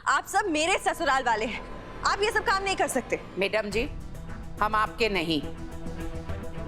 आप सब मेरे ससुराल वाले हैं, आप ये सब काम नहीं कर सकते। मैडम जी, हम आपके नहीं,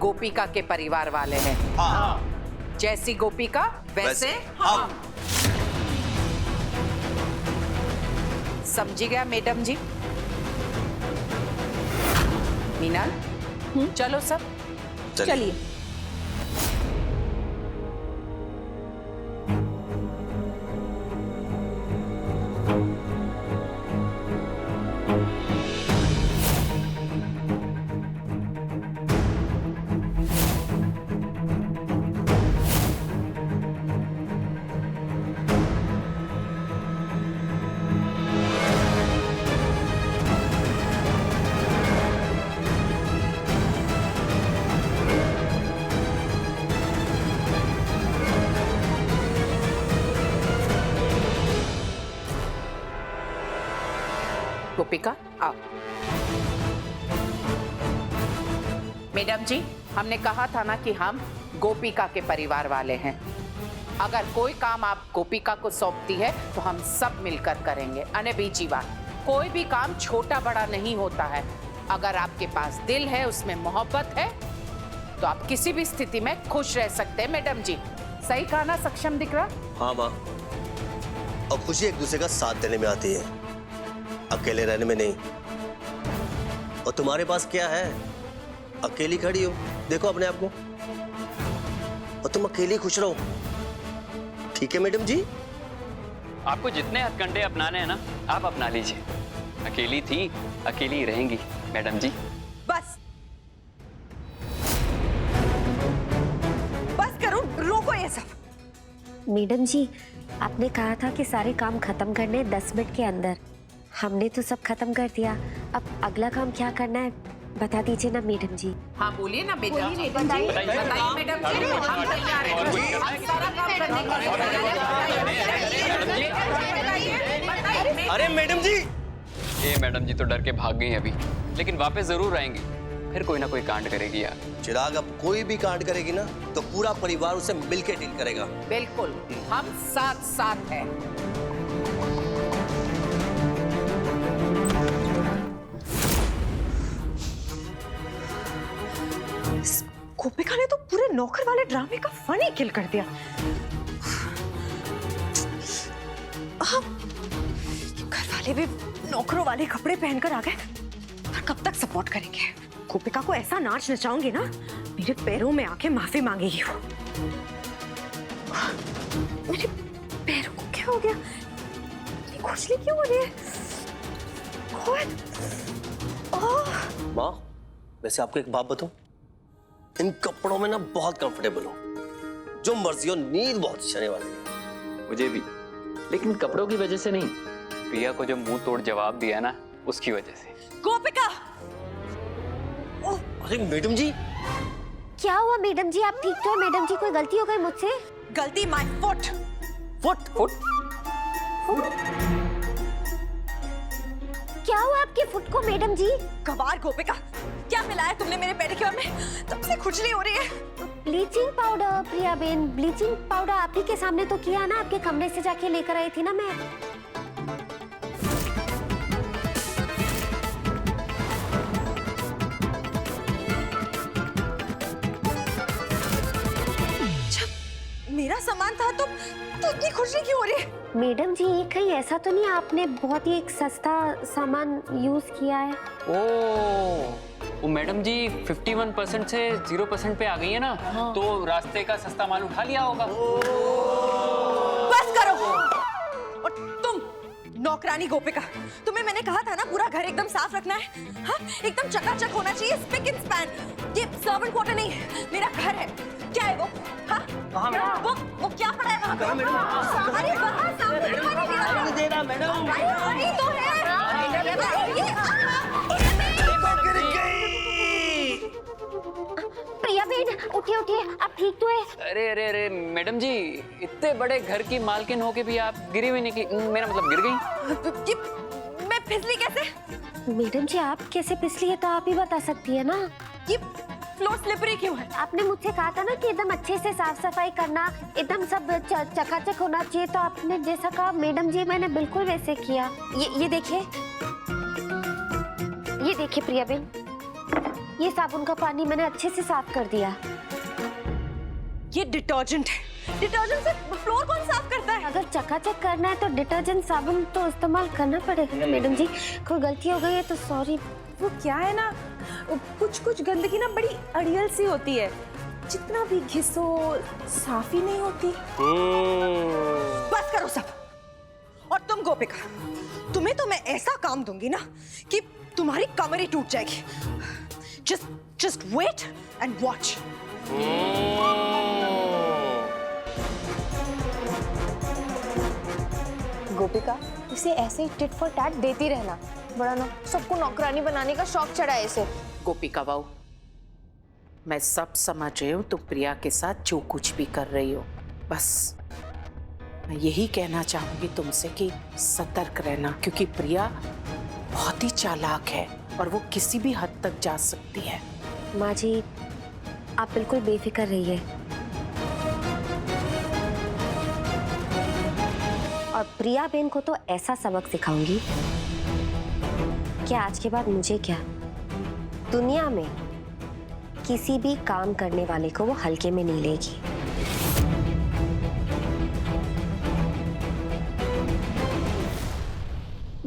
गोपिका के परिवार वाले हैं। हाँ। जैसी गोपिका वैसे हम। समझी गया मैडम जी? मीनल, चलो सब चलिए। गोपिका आओ। मैडम जी, हमने कहा था ना कि हम गोपिका के परिवार वाले हैं। अगर कोई काम आप गोपिका को सौंपती है तो हम सब मिलकर करेंगे। अने बीजी बात, कोई भी काम छोटा बड़ा नहीं होता है। अगर आपके पास दिल है, उसमें मोहब्बत है, तो आप किसी भी स्थिति में खुश रह सकते हैं। मैडम जी, सही कहा ना सक्षम दिख रहा? हाँ माँ, और खुशी एक दूसरे का साथ देने में आती है, अकेले रहने में नहीं। और तुम्हारे पास क्या है? अकेली खड़ी हो, देखो अपने आप को, और तुम अकेली खुश रहो। ठीक है मैडम जी? आपको जितने हथकंडे अपनाने हैं ना, आप अपना लीजिए। अकेली थी, अकेली ही रहेंगी मैडम जी। बस बस करो, रोको ये सब। मैडम जी, आपने कहा था कि सारे काम खत्म करने 10 मिनट के अंदर। हमने तो सब खत्म कर दिया। अब अगला काम क्या करना है बता दीजिए ना मैडम जी। हाँ बोलिए ना बेटा। बताइए मैडम जी, हम तैयार हैं। हम सारा काम करने के लिए। अरे मैडम जी! ये मैडम जी तो डर के भाग गई अभी, लेकिन वापस जरूर आएंगी। फिर कोई ना कोई कांड करेगी यार। चिराग, अब कोई भी कांड करेगी ना तो पूरा परिवार उसे मिलके डील करेगा। बिल्कुल, हम साथ साथ हैं। गोपिका ने तो पूरे नौकर वाले ड्रामे का फन ही किल कर दिया। घर वाले भी नौकरों वाले कपड़े पहनकर आ गए, पर कब तक सपोर्ट करेंगे? गोपिका को ऐसा नाच नचाऊंगी ना, मेरे पैरों में आके माफी मांगेगी वो। मेरे पैरों को क्या हो गया? ये खुजली क्यों हो रही है? माँ, वैसे आपको एक बात बताऊं, इन कपड़ों में ना बहुत कंफर्टेबल हो, जो मर्जी हो, नींद बहुत अच्छी आने वाली है। मुझे भी, लेकिन कपड़ों की वजह से नहीं, प्रिया को जो मुंह तोड़ जवाब दिया ना, उसकी वजह से। गोपिका! अरे मैडम जी! क्या हुआ मैडम जी, आप ठीक तो है? मैडम जी, कोई गलती हो गई मुझसे? गलती माय फुट। फुट फुट क्या हुआ आपके फुट को मैडम जी? गवार गोपिका, क्या मिलाया तुमने मेरे पेडिक्योर में? तब से खुजली हो रही है। ब्लीचिंग पाउडर प्रिया बेन, ब्लीचिंग पाउडर आप ही के सामने तो किया ना, आपके कमरे से जाके लेकर आई थी ना मैं। जब मेरा सामान था तो इतनी खुजली क्यों हो रही है? मैडम जी, कहीं ऐसा तो नहीं आपने बहुत ही एक सस्ता सामान यूज किया है? वो मैडम जी 51% से 0% पे आ गई है ना, तो रास्ते का सस्ता माल उठा लिया होगा। बस करो। और तुम नौकरानी गोपिका, तुम्हें मैंने कहा था ना पूरा घर एकदम साफ रखना है। हाँ, एकदम चकाचक होना चाहिए, स्पिक एंड स्पैन। ये सर्वेंट क्वार्टर नहीं है, मेरा घर है। क्या है वो? हाँ? वो क्या पड़ा है वहाँ पे? अरे वहाँ सामने दिखाई नहीं दे रहा मैडम। अरे वही तो है। प्रिया बेन, उठिए उठिए, आप ठीक तो है? अरे अरे अरे मैडम जी, इतने बड़े घर की मालकिन होके भी आप गिरी हुई निकली, मेरा मतलब गिर गई। मैं फिसली कैसे? मैडम जी, आप कैसे फिसली है तो आप ही बता सकती है ना। ये फ्लोर स्लिपरी क्यों है? आपने मुझसे कहा था ना कि एकदम अच्छे से साफ सफाई करना, एकदम सब चकाचक होना चाहिए, तो आपने जैसा कहा मैडम जी मैंने बिल्कुल वैसे किया। ये देखिए, ये देखिए प्रिया बहन, ये साबुन का पानी मैंने अच्छे से साफ कर दिया। ये डिटर्जेंट है, डिटर्जेंट से फ्लोर कौन साफ करता है? अगर चकाचक करना है तो डिटर्जेंट साबुन तो इस्तेमाल करना पड़ेगा ना मैडम जी। कोई गलती हो गई है तो सॉरी। वो क्या है ना, कुछ कुछ गंदगी ना बड़ी अड़ियल सी होती है, जितना भी घिसो साफ ही नहीं होती। बस करो सब। और तुम गोपिका, तुम्हें तो मैं ऐसा काम दूंगी ना कि तुम्हारी कमर ही टूट जाएगी। Just wait and watch. Gopika, इसे ऐसे ही टिट फॉर टैट देती रहना, बड़ा ना सबको नौकरानी बनाने का शौक चढ़ा है इसे। गोपिका बहू, मैं सब समझ रही हूँ तुम प्रिया के साथ जो कुछ भी कर रही हो। बस मैं यही कहना चाहूंगी तुमसे कि सतर्क रहना, क्योंकि प्रिया बहुत ही चालाक है और वो किसी भी हद तक जा सकती है। माँ जी आप बिल्कुल बेफिक्र रहिए, और प्रिया बहन को तो ऐसा सबक सिखाऊंगी कि आज के बाद मुझे क्या, दुनिया में किसी भी काम करने वाले को वो हल्के में नहीं लेगी।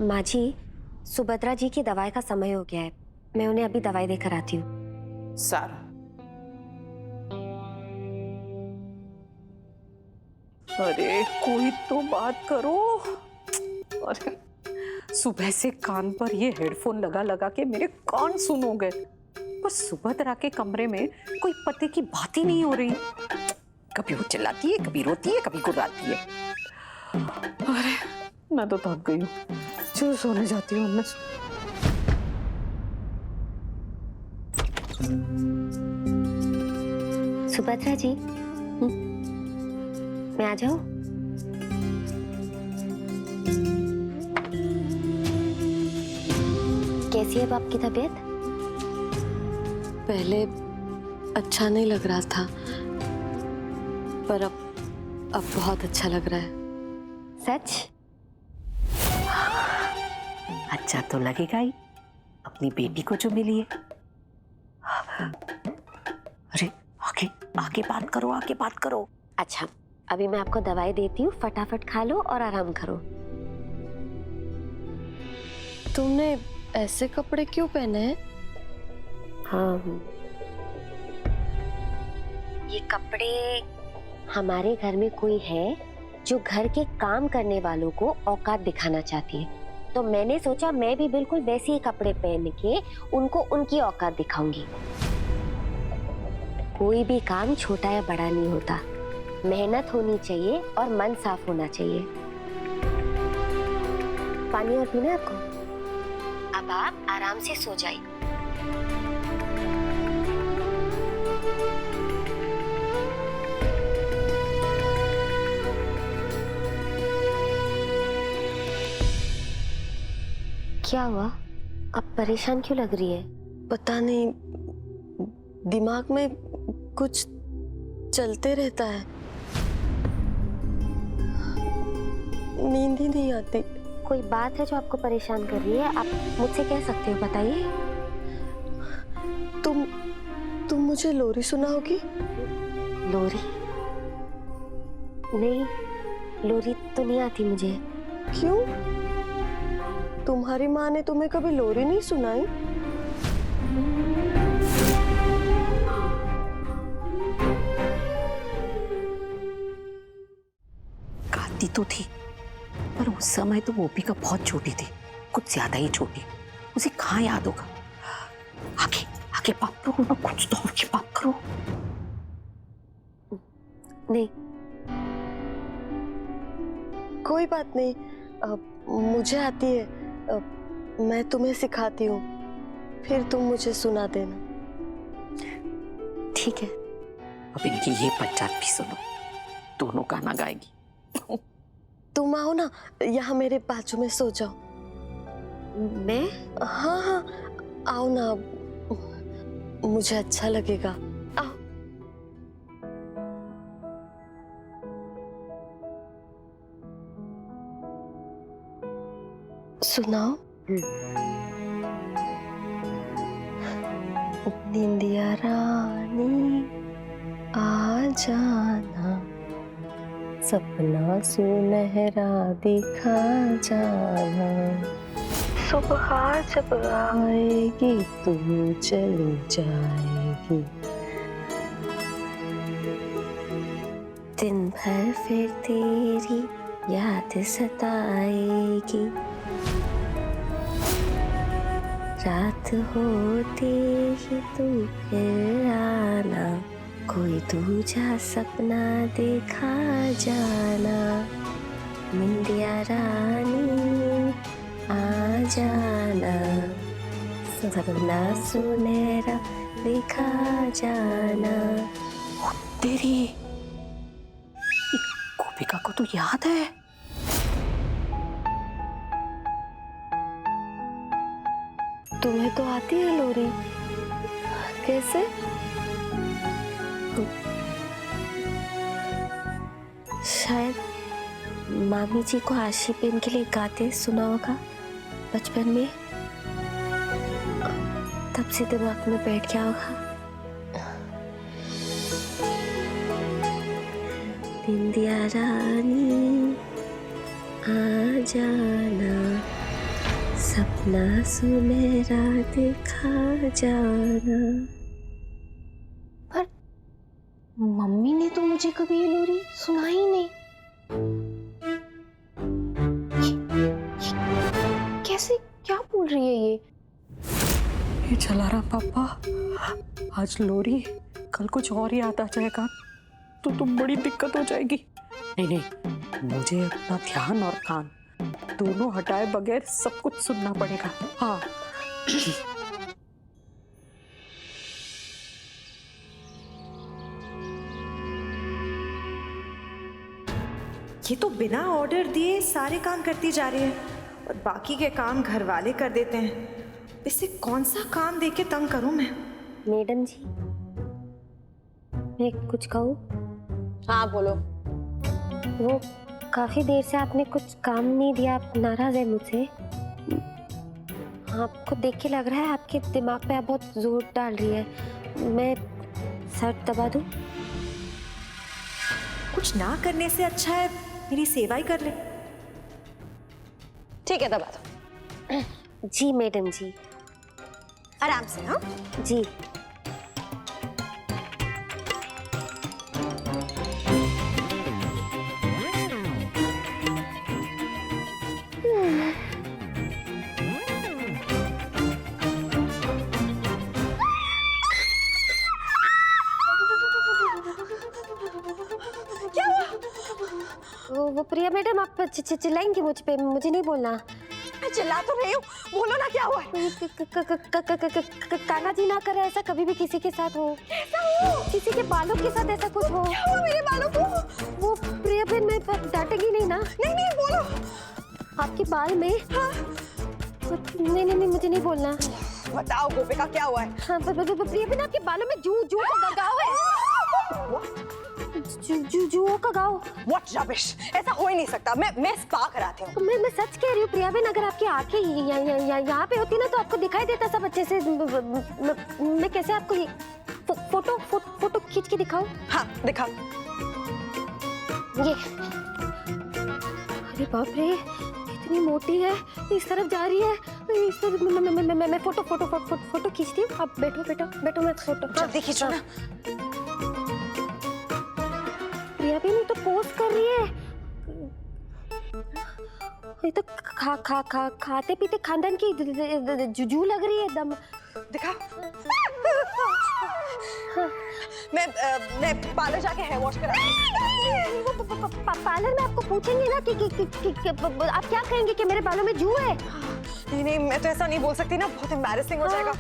माँ जी, सुभद्रा जी की दवाई का समय हो गया है, मैं उन्हें अभी दवाई देकर आती हूँ। सारा, अरे कोई तो बात करो। अरे सुबह से कान पर ये हेडफोन लगा लगा के मेरे कान सुन हो गए। बस सुभद्रा के कमरे में कोई पति की बात ही नहीं हो रही। कभी वो चिल्लाती है, कभी रोती है, कभी गुर्राती है। अरे मैं तो थक गई हूँ, चलो सोने जाती हूँ मैं। सुभद्रा जी, मैं आ जाऊं? कैसी है अब आपकी तबीयत? पहले अच्छा नहीं लग रहा था, पर अब बहुत अच्छा लग रहा है। सच? अच्छा तो लगेगा ही, अपनी बेटी को जो मिली है। अरे आगे आगे बात करो, आगे बात करो। अच्छा, अभी मैं आपको दवाई देती हूँ, फटाफट खा लो और आराम करो। तुमने ऐसे कपड़े क्यों पहने हैं? हाँ, ये कपड़े हमारे घर में कोई है जो घर के काम करने वालों को औकात दिखाना चाहती है, तो मैंने सोचा मैं भी बिल्कुल वैसे ही कपड़े पहन के उनको उनकी औकात दिखाऊंगी। कोई भी काम छोटा या बड़ा नहीं होता, मेहनत होनी चाहिए और मन साफ होना चाहिए। पानी और पीना आपको? अब आप आराम से सो जाइए। क्या हुआ? अब परेशान क्यों लग रही है? पता नहीं, दिमाग में कुछ चलते रहता है, नींद ही नहीं आती। कोई बात है जो आपको परेशान कर रही है? आप मुझसे कह सकते हो, बताइए। तुम मुझे लोरी सुनाओगी? लोरी? नहीं, लोरी तो नहीं आती मुझे। क्यों? तुम्हारी माँ ने तुम्हें कभी लोरी नहीं सुनाई? गाती तो थी, पर उस समय तो गोपिका बहुत छोटी थी, कुछ ज्यादा ही छोटी। उसे कहाँ याद होगा। आगे आगे बात करो ना, कुछ तो और की बात करो। नहीं, कोई बात नहीं, मुझे आती है, मैं तुम्हें सिखाती हूँ, फिर तुम मुझे सुना देना। ठीक है। अब इनकी ये पंचायत भी सुनो, दोनों गाना गाएगी। तुम आओ ना, यहाँ मेरे बाजू में सो जाओ। मैं? हाँ हाँ, आओ ना। मुझे अच्छा लगेगा। आओ। सुनाओ। निंदिया रानी आ जाना, सपना सुनहरा दिखा जाना, सुबह जब आएगी तू चली जाएगी, दिन भर फिर तेरी याद सताएगी, रात होते ही तू फिर आना, कोई दूजा सपना देखा जाना, निंदिया रानी आ जाना, सपना सुनहरा देखा जाना। तेरी गोपिका को तो याद है। तुम्हें तो आती है लोरी, कैसे? शायद मामी जी को आशी पेन के लिए गाते सुना होगा बचपन में, तब से दिमाग में बैठ गया होगा। निंदिया रानी आ जाना, सपना सुनहरा दिखा जाना। पर मम्मी ने तो मुझे कभी ये लोरी सुनाई ही नहीं। कैसे, क्या बोल रही है ये जलाराम पापा, आज लोरी, कल कुछ और याद आ जाएगा तो तुम बड़ी दिक्कत हो जाएगी। नहीं नहीं, मुझे अपना ध्यान और कान दोनों हटाए बगैर सब कुछ सुनना पड़ेगा। हाँ। ये तो बिना ऑर्डर दिए सारे काम करती जा रही है और बाकी के काम घर वाले कर देते हैं। इसे कौन सा काम देके तंग करूं मैं? मैडम जी, मैं कुछ कहूँ? हाँ बोलो। वो काफी देर से आपने कुछ काम नहीं दिया, आप नाराज है मुझसे? आपको देख के लग रहा है आपके दिमाग पे आप बहुत जोर डाल रही है। मैं सर दबा दूं? कुछ ना करने से अच्छा है मेरी सेवा ही कर ले। ठीक है, दबा दो। जी मैडम जी। आराम से। हाँ जी। वो प्रिया मैडम, आप चिल्लाएंगी मुझ पे? मुझे नहीं बोलना। मैं चिल्ला तो रही हूँ, बोलो ना क्या हुआ है? कान्हा जी ना करे ऐसा कभी भी किसी के साथ हो। किसी के बालों के साथ ऐसा कुछ हो। क्या हुआ मेरे बालों को? वो प्रिया बहन, मैं डांटेंगी नहीं ना? नहीं नहीं बोलो। आपके बाल में? हाँ। नहीं नहीं नहीं, मुझे नहीं बोलना। बताओ गोपिका क्या हुआ है? हाँ, प्रिया बहन, आपके बालों में जू का गाव है। जुओं का गाँव। What rubbish! ऐसा हो ही नहीं सकता। मैं स्पा कराती हूँ। मैं सच कह रही हूँ प्रिया बहन, अगर आपकी आंखें यहाँ पे होती ना तो आपको दिखाई देता सब अच्छे से। मैं कैसे आपको फोटो खींच के दिखाऊं? हाँ दिखाओ। ये, अरे बाप रे, इतनी मोटी है, इस तरफ जा रही है, इस तरफ। मैं फोटो खींचती हूँ। आप बैठो मैं फोटो जल्दी खींचो ना। प्रिया बहन ये तो पोस्ट कर रही है। ये तो खाते पीते खानदान की जुजू लग रही है एकदम। दिखा। मैं पार्लर जाके हेयर वॉश करा। पार्लर में आपको पूछेंगे ना कि आप क्या कहेंगे कि मेरे बालों में जू है? नहीं मैं तो ऐसा नहीं बोल सकती ना, बहुत एम्बैरेसिंग हो जाएगा।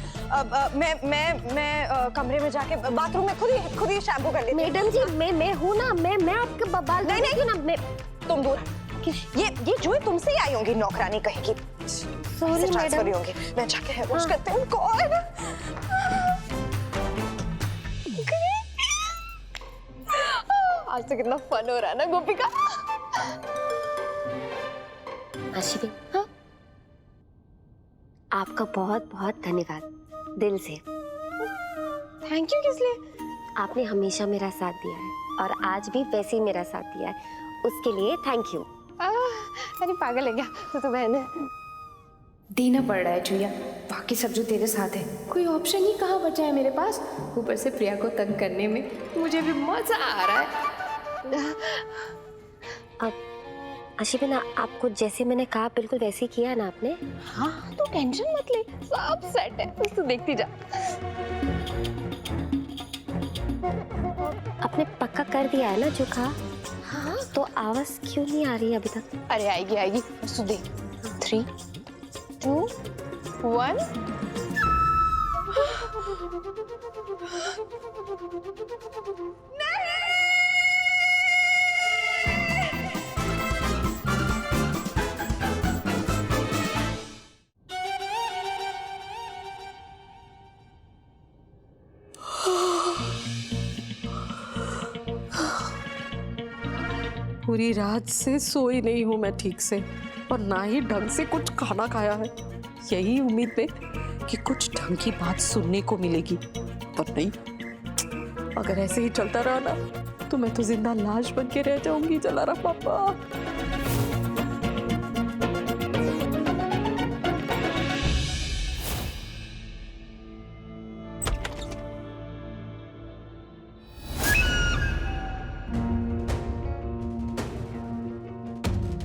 मैं कमरे में जाके बाथरूम में खुद ही शैम्पू कर लेती हूँ। मैडम जी, मैं हूँ ना, मैं आपके बाल नहीं ना। मैं तुम दूर। ये जो है तुमसे ही आई होंगी, नौकरानी कहीं की। Sorry madam. होंगी। मैं जाके हेयर वॉश करती हूँ। कौन? आज तो कितना फन हो रहा है ना गोपिका। आशी बेन, हाँ? आपका बहुत बहुत धन्यवाद दिल से। थैंक यू किस लिए? आपने हमेशा मेरा साथ दिया है और आज भी वैसे ही मेरा साथ दिया है, उसके लिए थैंक यू। अरे पागल है क्या तो बहन है। देना पड़ रहा है जुया, बाकी सब जो तेरे साथ है कोई ऑप्शन ही कहाँ बचा है मेरे पास। ऊपर से प्रिया को तंग करने में मुझे भी मजा आ रहा है। अब आशी बेन, आपको जैसे मैंने कहा बिल्कुल वैसे ही किया ना आपने? हाँ तू टेंशन मत ले, सब सेट है, बस तू देखती जा। आपने पक्का कर दिया है ना जो कहा? हाँ तो आवाज क्यों नहीं आ रही अभी तक? अरे आएगी आएगी, बस तू देख। 3, 2, 1। पूरी रात से सोई नहीं हूं मैं ठीक से, और ना ही ढंग से कुछ खाना खाया है। यही उम्मीद में कि कुछ ढंग की बात सुनने को मिलेगी, पर नहीं। अगर ऐसे ही चलता रहा ना तो मैं तो जिंदा लाश बन के रह जाऊंगी जलाराम पापा।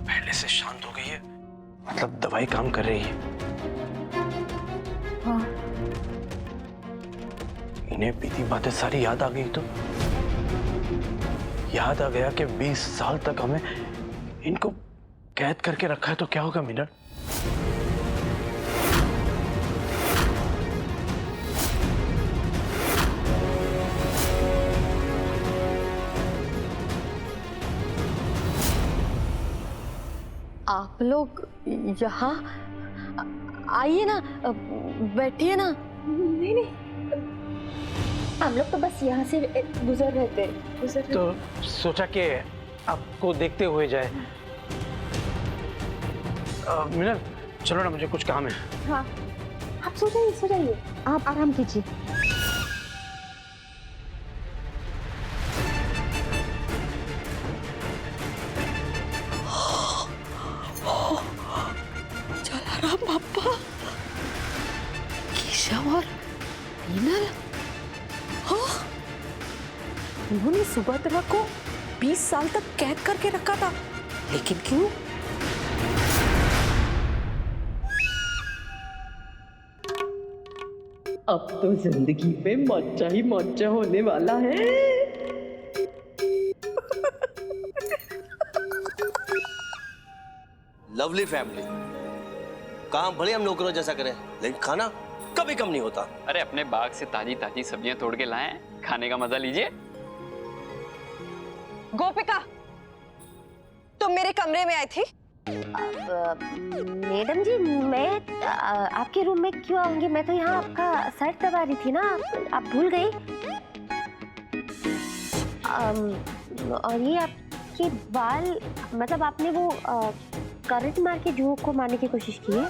पहले से शांत हो गई है, मतलब दवाई काम कर रही है। हाँ। इन्हें बीती बातें सारी याद आ गई तो याद आ गया कि 20 साल तक हमें इनको कैद करके रखा है, तो क्या होगा मिनल? आप लोग यहाँ आइए ना, बैठिए ना। नहीं नहीं, हम लोग तो बस यहाँ से गुजर रहे थे, तो सोचा कि आपको देखते हुए जाए। मिनल चलो ना, मुझे कुछ काम है। हाँ आप सो जाइए, आप आराम कीजिए। जलाराम पापा, केशव और मीनल, हाँ, उन्होंने सुभद्रा को 20 साल तक कैद करके रखा था, लेकिन क्यों? अब तो जिंदगी में मौजा ही मौजा होने वाला है। Lovely family. काम भले हम नौकरों जैसा करें, लेकिन खाना कभी कम नहीं होता। अरे अपने बाग से ताजी ताजी सब्जियां तोड़ के लाएं, खाने का मजा लीजिए। गोपिका, तुम मेरे कमरे में आई थी? मैडम जी, मैं आपके रूम में क्यों आऊंगी? मैं तो यहाँ आपका सर दबा रही थी ना, आप भूल गई? और ये आपके बाल, मतलब आपने वो करंट मार के जुओं को मारने की कोशिश की है?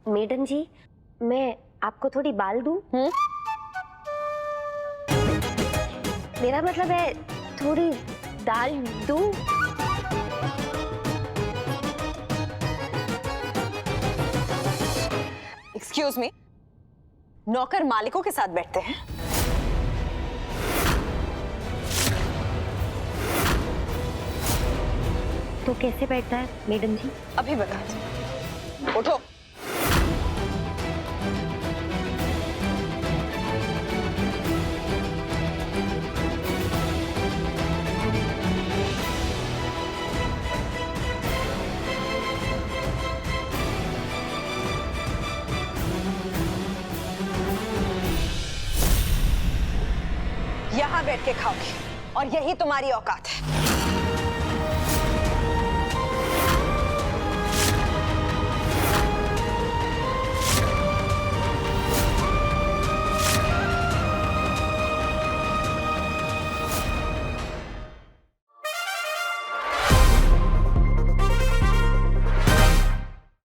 मैडम जी, मैं आपको थोड़ी बाल दूं? मेरा मतलब है थोड़ी दाल दूं? एक्सक्यूज मी, नौकर मालिकों के साथ बैठते हैं? तो कैसे बैठता है मैडम जी? अभी बताती हूं। उठो। यहाँ बैठ के खाओगे और यही तुम्हारी औकात है।